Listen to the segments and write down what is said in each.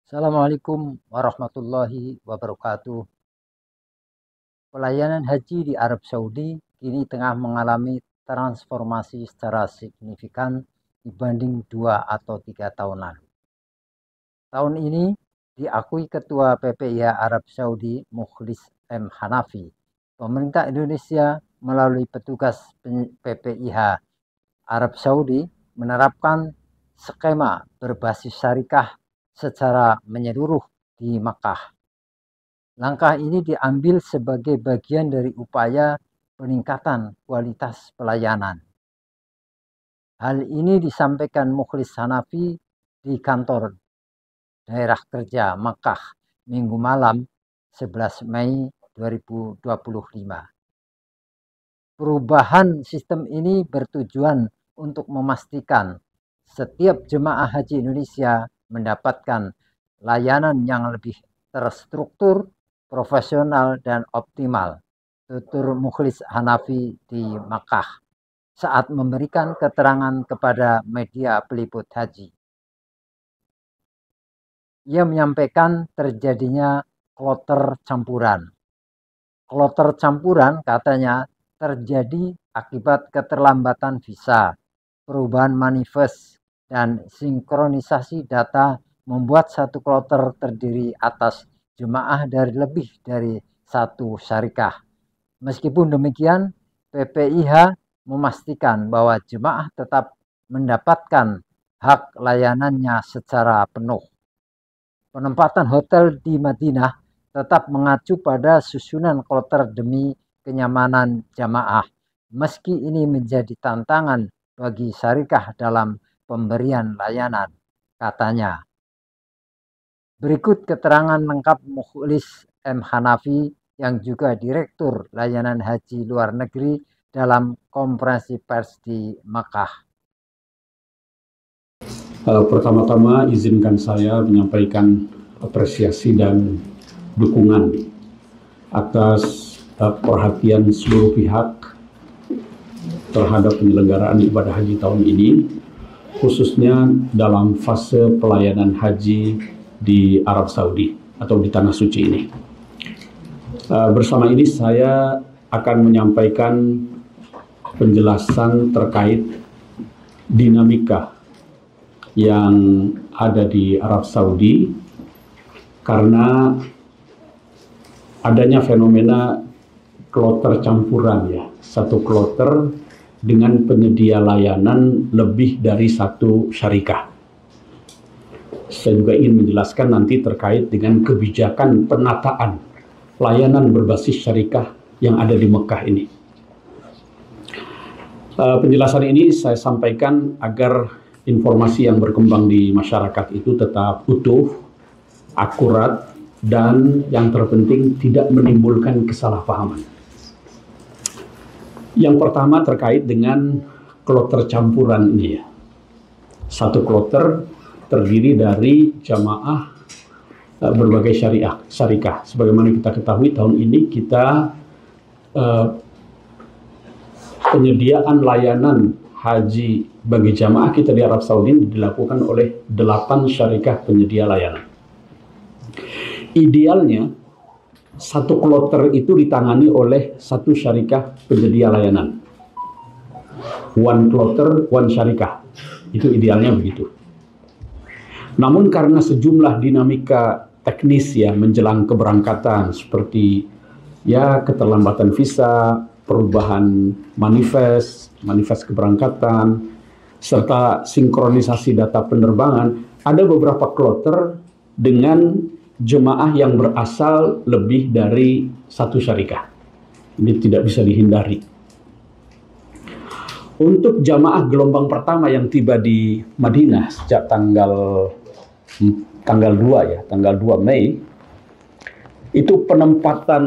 Assalamualaikum warahmatullahi wabarakatuh. Pelayanan haji di Arab Saudi kini tengah mengalami transformasi secara signifikan dibanding 2 atau 3 tahun lalu. Tahun ini diakui Ketua PPIH Arab Saudi Mukhlis M. Hanafi, pemerintah Indonesia melalui petugas PPIH Arab Saudi menerapkan skema berbasis syariah secara menyeluruh di Makkah. Langkah ini diambil sebagai bagian dari upaya peningkatan kualitas pelayanan. Hal ini disampaikan Mukhlis Hanafi di kantor daerah kerja Makkah Minggu malam 11 Mei 2025. Perubahan sistem ini bertujuan untuk memastikan setiap jemaah haji Indonesia mendapatkan layanan yang lebih terstruktur, profesional, dan optimal, tutur Mukhlis Hanafi di Makkah saat memberikan keterangan kepada media peliput haji. Ia menyampaikan terjadinya kloter campuran. Kloter campuran katanya terjadi akibat keterlambatan visa, perubahan manifest, dan sinkronisasi data membuat satu kloter terdiri atas jemaah dari lebih dari satu syarikah. Meskipun demikian, PPIH memastikan bahwa jemaah tetap mendapatkan hak layanannya secara penuh. Penempatan hotel di Madinah tetap mengacu pada susunan kloter demi kenyamanan jamaah, meski ini menjadi tantangan bagi syarikah dalam pemberian layanan, katanya. Berikut keterangan lengkap Mukhlis M. Hanafi yang juga Direktur Layanan Haji Luar Negeri dalam konferensi pers di Makkah. Pertama-tama izinkan saya menyampaikan apresiasi dan dukungan atas perhatian seluruh pihak terhadap penyelenggaraan ibadah haji tahun ini, khususnya dalam fase pelayanan haji di Arab Saudi atau di Tanah Suci ini. Bersama ini saya akan menyampaikan penjelasan terkait dinamika yang ada di Arab Saudi karena adanya fenomena kloter campuran, ya, satu kloter dengan penyedia layanan lebih dari satu syarikah. Saya juga ingin menjelaskan nanti terkait dengan kebijakan penataan layanan berbasis syarikah yang ada di Mekah ini. Penjelasan ini saya sampaikan agar informasi yang berkembang di masyarakat itu tetap utuh, akurat, dan yang terpenting tidak menimbulkan kesalahpahaman. Yang pertama terkait dengan kloter campuran ini, ya. Satu kloter terdiri dari jamaah berbagai syarikah. Sebagaimana kita ketahui tahun ini kita penyediaan layanan haji bagi jamaah kita di Arab Saudi dilakukan oleh 8 syarikah penyedia layanan. Idealnya satu kloter itu ditangani oleh satu syarikah penyedia layanan. One kloter, one syarikah. Itu idealnya begitu. Namun karena sejumlah dinamika teknis, ya, menjelang keberangkatan seperti ya keterlambatan visa, perubahan manifest keberangkatan, serta sinkronisasi data penerbangan, ada beberapa kloter dengan jemaah yang berasal lebih dari satu syarikah. Ini tidak bisa dihindari. Untuk jamaah gelombang pertama yang tiba di Madinah sejak tanggal 2 Mei, itu penempatan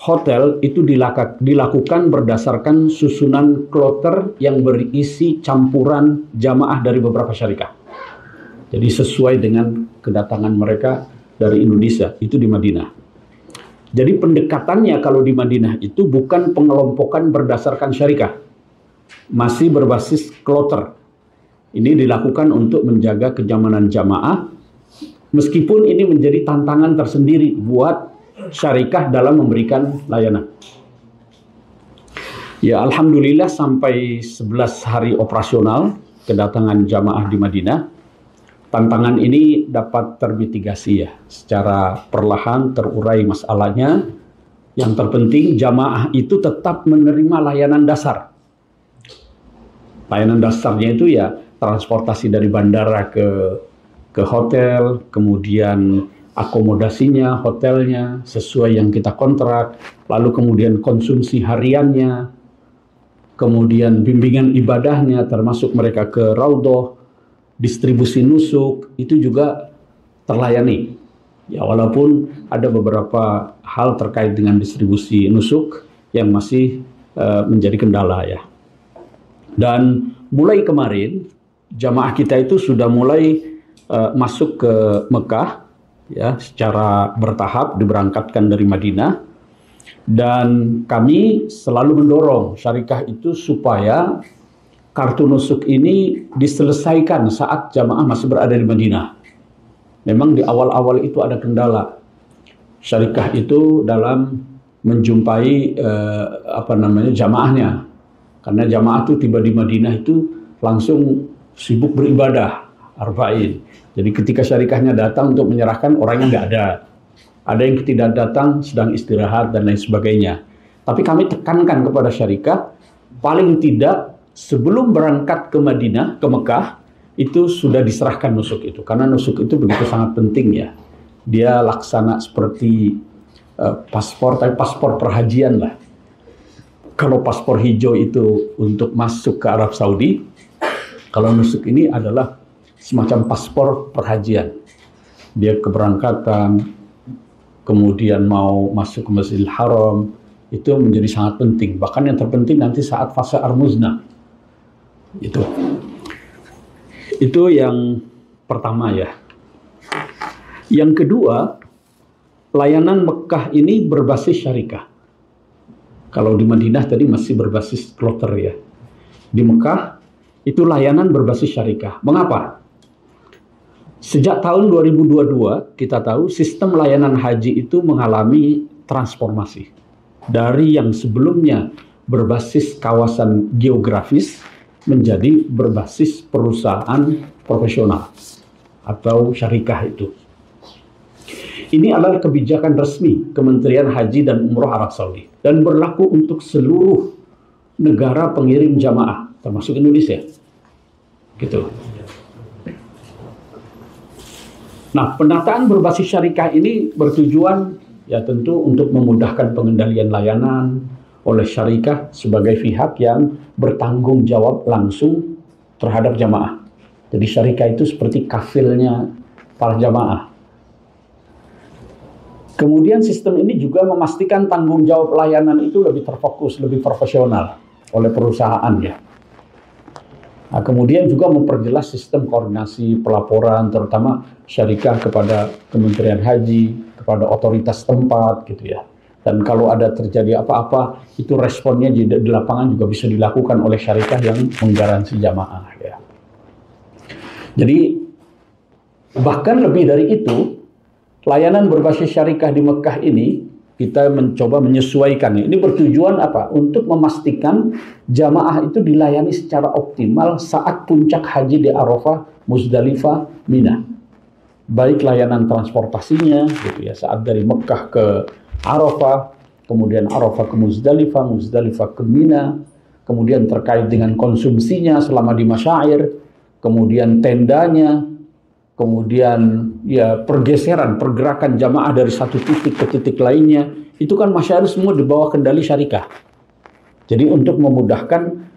hotel itu dilakukan berdasarkan susunan kloter yang berisi campuran jamaah dari beberapa syarikah. Jadi sesuai dengan kedatangan mereka dari Indonesia, itu di Madinah. Jadi pendekatannya kalau di Madinah itu bukan pengelompokan berdasarkan syarikah, masih berbasis kloter. Ini dilakukan untuk menjaga kenyamanan jamaah, Meskipun ini menjadi tantangan tersendiri buat syarikah dalam memberikan layanan. Ya, alhamdulillah sampai 11 hari operasional kedatangan jamaah di Madinah, tantangan ini dapat termitigasi ya, secara perlahan terurai masalahnya. Yang terpenting jamaah itu tetap menerima layanan dasar. Layanan dasarnya itu ya transportasi dari bandara ke hotel, kemudian akomodasinya, hotelnya sesuai yang kita kontrak, lalu kemudian konsumsi hariannya, kemudian bimbingan ibadahnya termasuk mereka ke raudhah, distribusi nusuk itu juga terlayani. Ya, walaupun ada beberapa hal terkait dengan distribusi nusuk yang masih menjadi kendala ya. Dan mulai kemarin jamaah kita itu sudah mulai masuk ke Mekah ya, secara bertahap diberangkatkan dari Madinah. Dan kami selalu mendorong syarikah itu supaya kartu nusuk ini diselesaikan saat jamaah masih berada di Madinah. Memang di awal-awal itu ada kendala. Syarikah itu dalam menjumpai jamaahnya. Karena jamaah itu tiba di Madinah itu langsung sibuk beribadah, arba'in. Jadi ketika syarikahnya datang untuk menyerahkan, orangnya nggak ada. Ada yang tidak datang sedang istirahat dan lain sebagainya. Tapi kami tekankan kepada syarikah, paling tidak sebelum berangkat ke Madinah, ke Mekah, itu sudah diserahkan nusuk itu. Karena nusuk itu begitu sangat penting ya. Dia laksana seperti paspor, tapi paspor perhajian lah. Kalau paspor hijau itu untuk masuk ke Arab Saudi, kalau nusuk ini adalah semacam paspor perhajian. Dia keberangkatan, kemudian mau masuk ke Masjidil Haram, itu menjadi sangat penting. Bahkan yang terpenting nanti saat fase Ar-Muznah. Itu yang pertama ya. Yang kedua, layanan Mekah ini berbasis syarikah. Kalau di Madinah tadi masih berbasis kloter ya. Di Mekah itu layanan berbasis syarikah. Mengapa? Sejak tahun 2022, kita tahu sistem layanan haji itu mengalami transformasi. Dari yang sebelumnya berbasis kawasan geografis menjadi berbasis perusahaan profesional atau syarikah itu. Ini adalah kebijakan resmi Kementerian Haji dan Umroh Arab Saudi dan berlaku untuk seluruh negara pengirim jamaah, termasuk Indonesia. Gitu. Nah, penataan berbasis syarikah ini bertujuan ya tentu untuk memudahkan pengendalian layanan oleh syarikah sebagai pihak yang bertanggung jawab langsung terhadap jamaah. Jadi syarikah itu seperti kafilnya para jamaah. Kemudian sistem ini juga memastikan tanggung jawab layanan itu lebih terfokus, lebih profesional oleh perusahaan ya. Nah, kemudian juga memperjelas sistem koordinasi pelaporan, terutama syarikah kepada Kementerian Haji, kepada otoritas tempat gitu ya. Dan kalau ada terjadi apa-apa, itu responnya di lapangan juga bisa dilakukan oleh syarikah yang menggaransi jamaah ya. Jadi bahkan lebih dari itu, layanan berbasis syarikah di Mekah ini kita mencoba menyesuaikannya. Ini bertujuan apa? Untuk memastikan jamaah itu dilayani secara optimal saat puncak haji di Arafah, Muzdalifah, Mina. Baik layanan transportasinya, gitu ya, saat dari Mekah ke Arafah, kemudian Arafah ke Muzdalifah, Muzdalifah ke Mina, kemudian terkait dengan konsumsinya selama di masyair, kemudian tendanya, kemudian ya pergerakan jamaah dari satu titik ke titik lainnya, itu kan masyair semua di bawah kendali syarikah. Jadi untuk memudahkan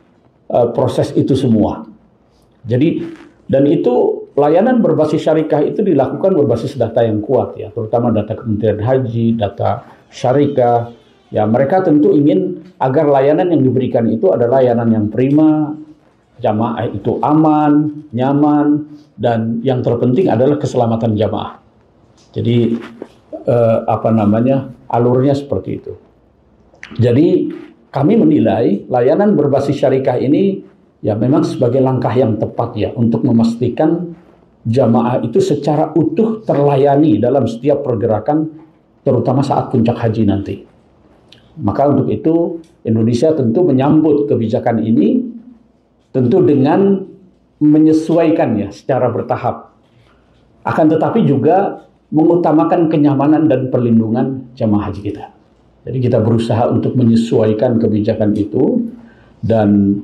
proses itu semua. Jadi dan itu layanan berbasis syarikah itu dilakukan berbasis data yang kuat ya, terutama data Kementerian Haji, data syarikah. Ya mereka tentu ingin agar layanan yang diberikan itu adalah layanan yang prima, jamaah itu aman, nyaman, dan yang terpenting adalah keselamatan jamaah. Jadi alurnya seperti itu. Jadi kami menilai layanan berbasis syarikah ini ya memang sebagai langkah yang tepat ya untuk memastikan jamaah itu secara utuh terlayani dalam setiap pergerakan, terutama saat puncak haji nanti. Maka untuk itu Indonesia tentu menyambut kebijakan ini tentu dengan menyesuaikannya secara bertahap. Akan tetapi juga mengutamakan kenyamanan dan perlindungan jamaah haji kita. Jadi kita berusaha untuk menyesuaikan kebijakan itu dan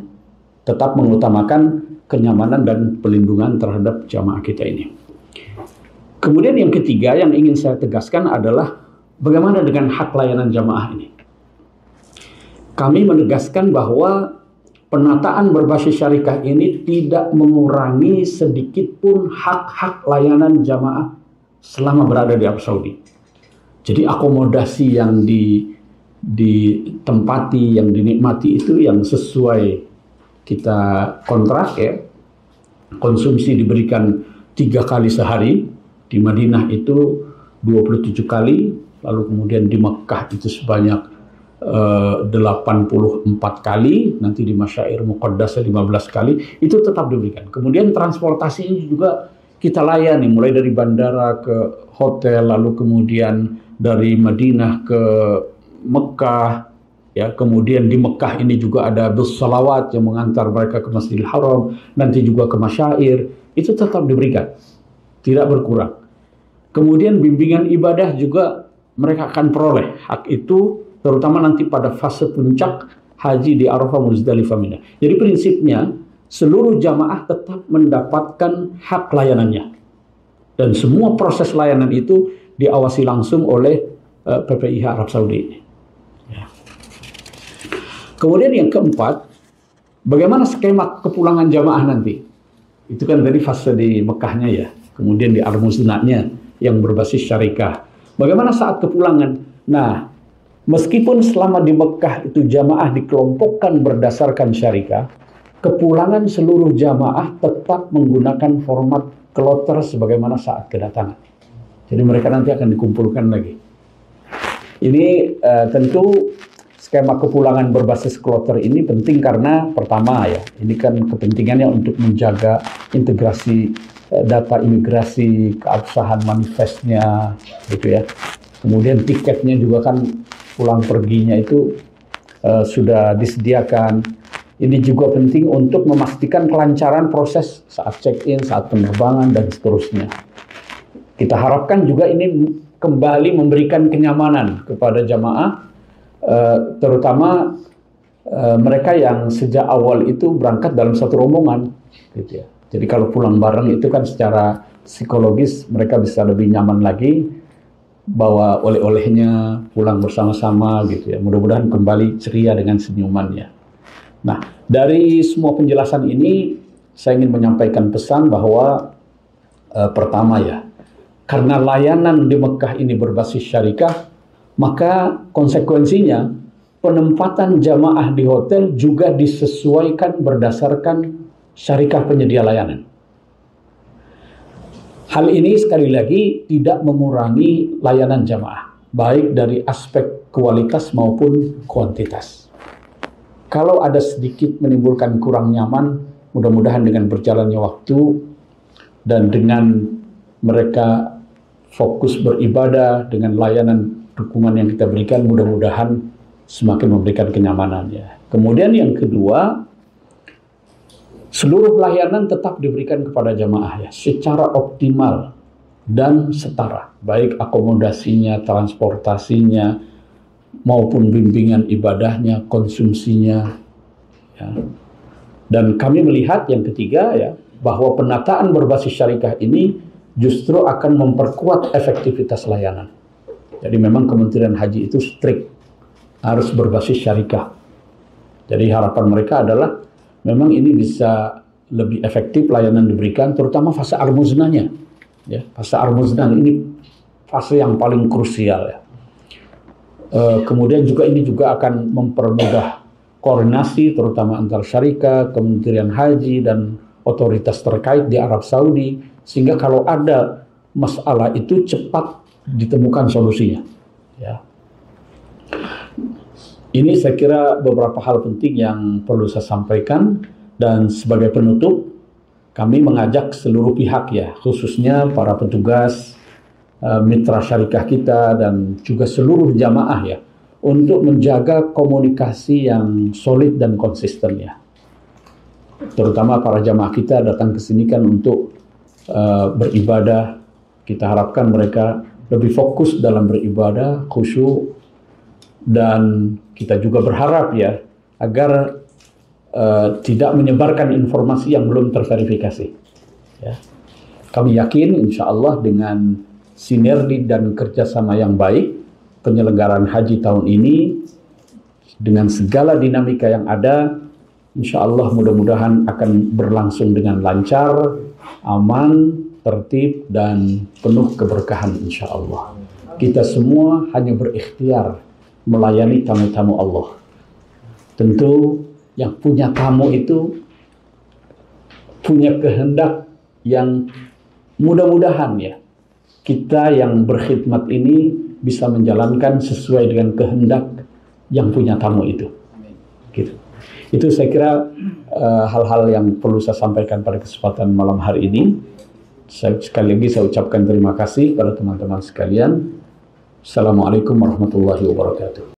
tetap mengutamakan kenyamanan dan perlindungan terhadap jamaah kita ini. Kemudian yang ketiga yang ingin saya tegaskan adalah bagaimana dengan hak layanan jamaah ini. Kami menegaskan bahwa penataan berbasis syarikat ini tidak mengurangi sedikit pun hak-hak layanan jamaah selama berada di Arab Saudi. Jadi akomodasi yang ditempati, yang dinikmati itu yang sesuai kita kontrak ya. Konsumsi diberikan 3 kali sehari, di Madinah itu 27 kali, lalu kemudian di Mekah itu sebanyak 84 kali, nanti di Masyair Muqaddasah 15 kali, itu tetap diberikan. Kemudian transportasi ini juga kita layani, mulai dari bandara ke hotel, lalu kemudian dari Madinah ke Mekah, ya, kemudian di Mekah ini juga ada bus salawat yang mengantar mereka ke Masjidil Haram, nanti juga ke Masyair, itu tetap diberikan, tidak berkurang. Kemudian bimbingan ibadah juga mereka akan peroleh hak itu, terutama nanti pada fase puncak haji di Arafah, Muzdalifah, Mina. Jadi prinsipnya seluruh jamaah tetap mendapatkan hak layanannya. Dan semua proses layanan itu diawasi langsung oleh PPIH Arab Saudi. Ya. Kemudian yang keempat, bagaimana skema kepulangan jamaah nanti? Itu kan dari fase di Mekahnya ya. Kemudian di Al-Muznahnya yang berbasis syarikah. Bagaimana saat kepulangan? Nah, meskipun selama di Mekah itu jamaah dikelompokkan berdasarkan syarikah, kepulangan seluruh jamaah tetap menggunakan format kloter sebagaimana saat kedatangan. Jadi mereka nanti akan dikumpulkan lagi. Ini tentu skema kepulangan berbasis kloter ini penting karena pertama ya, ini kan kepentingannya untuk menjaga integrasi data imigrasi, keabsahan manifestnya, gitu ya. Kemudian tiketnya juga kan pulang perginya itu sudah disediakan. Ini juga penting untuk memastikan kelancaran proses saat check-in, saat penerbangan, dan seterusnya. Kita harapkan juga ini kembali memberikan kenyamanan kepada jamaah, terutama mereka yang sejak awal itu berangkat dalam satu rombongan, gitu ya. Jadi kalau pulang bareng itu kan secara psikologis mereka bisa lebih nyaman lagi, bawa oleh-olehnya, pulang bersama-sama gitu ya. Mudah-mudahan kembali ceria dengan senyumannya. Nah, dari semua penjelasan ini saya ingin menyampaikan pesan bahwa pertama ya, karena layanan di Mekah ini berbasis syarikah, maka konsekuensinya penempatan jamaah di hotel juga disesuaikan berdasarkan syarikah penyedia layanan. Hal ini sekali lagi tidak mengurangi layanan jamaah, baik dari aspek kualitas maupun kuantitas. Kalau ada sedikit menimbulkan kurang nyaman, mudah-mudahan dengan berjalannya waktu dan dengan mereka fokus beribadah dengan layanan dukungan yang kita berikan, mudah-mudahan semakin memberikan kenyamanan ya. Kemudian yang kedua, seluruh layanan tetap diberikan kepada jamaah ya, secara optimal dan setara, baik akomodasinya, transportasinya, maupun bimbingan ibadahnya, konsumsinya. Ya. Dan kami melihat yang ketiga ya, bahwa penataan berbasis syarikah ini justru akan memperkuat efektivitas layanan. Jadi memang Kementerian Haji itu strict, harus berbasis syarikah. Jadi harapan mereka adalah memang ini bisa lebih efektif layanan diberikan, terutama fase Al-Muznahnya. Ya, fase Al-Muznah ini fase yang paling krusial ya. Kemudian juga ini juga akan mempermudah koordinasi terutama antar syarikah, Kementerian Haji dan otoritas terkait di Arab Saudi, sehingga kalau ada masalah itu cepat ditemukan solusinya. Ya. Ini saya kira beberapa hal penting yang perlu saya sampaikan, dan sebagai penutup kami mengajak seluruh pihak ya, khususnya para petugas, mitra syarikah kita dan juga seluruh jamaah ya, untuk menjaga komunikasi yang solid dan konsisten ya. Terutama para jamaah kita datang ke sini kan untuk beribadah. Kita harapkan mereka lebih fokus dalam beribadah, khusyuk, dan kita juga berharap ya agar tidak menyebarkan informasi yang belum terverifikasi. Ya. Kami yakin insya Allah dengan sinergi dan kerjasama yang baik, penyelenggaraan haji tahun ini dengan segala dinamika yang ada, insya Allah mudah-mudahan akan berlangsung dengan lancar, aman, tertib, dan penuh keberkahan insya Allah. Kita semua hanya berikhtiar melayani tamu-tamu Allah. Tentu yang punya tamu itu punya kehendak yang mudah-mudahan ya, kita yang berkhidmat ini bisa menjalankan sesuai dengan kehendak yang punya tamu itu. Gitu. Itu saya kira hal-hal yang perlu saya sampaikan pada kesempatan malam hari ini. Sekali lagi saya ucapkan terima kasih pada teman-teman sekalian. Assalamualaikum warahmatullahi wabarakatuh.